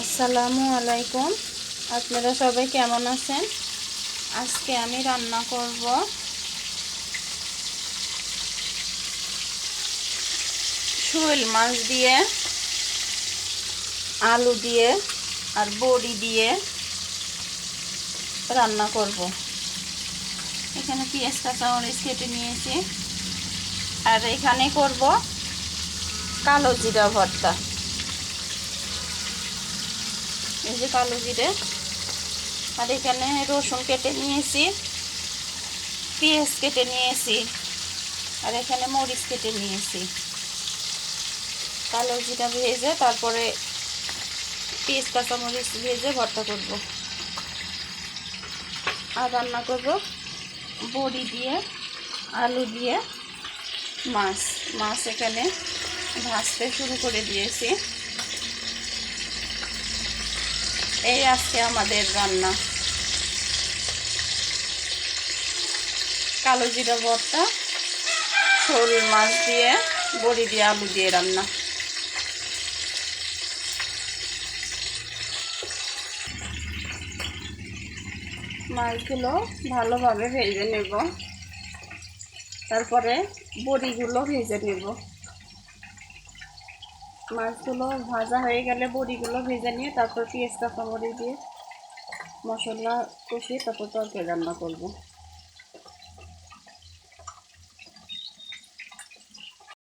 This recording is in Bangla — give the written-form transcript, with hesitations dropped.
আসসালামু আলাইকুম। আপনারা সবাই কেমন আছেন? আজকে আমি রান্না করব শোল মাছ দিয়ে, আলু দিয়ে আর বড়ি দিয়ে রান্না করব। এখানে পেঁয়াজ কাঁচামরিচ কেটে নিয়েছি, আর এখানে করব কালো জিরা ভর্তা। এই যে কালো জিরে, আর এখানে রসুন কেটে নিয়েছি, পেঁয়াজ কেটে নিয়েছি, আর এখানে মরিচ কেটে নিয়েছি। কালো জিরা ভেজে তারপরে পেঁয়াজ কাঁচামরিচ ভেজে ভর্তা করব। আর রান্না করব বড়ি দিয়ে, আলু দিয়ে মাছ এখানে ভাজতে শুরু করে দিয়েছি। এই আজকে আমাদের রান্না, কালো জিরা ভর্তা, শোল মাছ দিয়ে, বড়ি দিয়ে, আলু দিয়ে রান্না। মাছগুলো ভালোভাবে ভেজে নেব, তারপরে বড়িগুলো ভেজে নেব। মাছগুলো ভাজা হয়ে গেলে বড়িগুলো ভেজে নিয়ে তারপর পেঁয়াজ কাঁচামরিচ দিয়ে মশলা কষিয়ে তারপর তরকারি রান্না করব।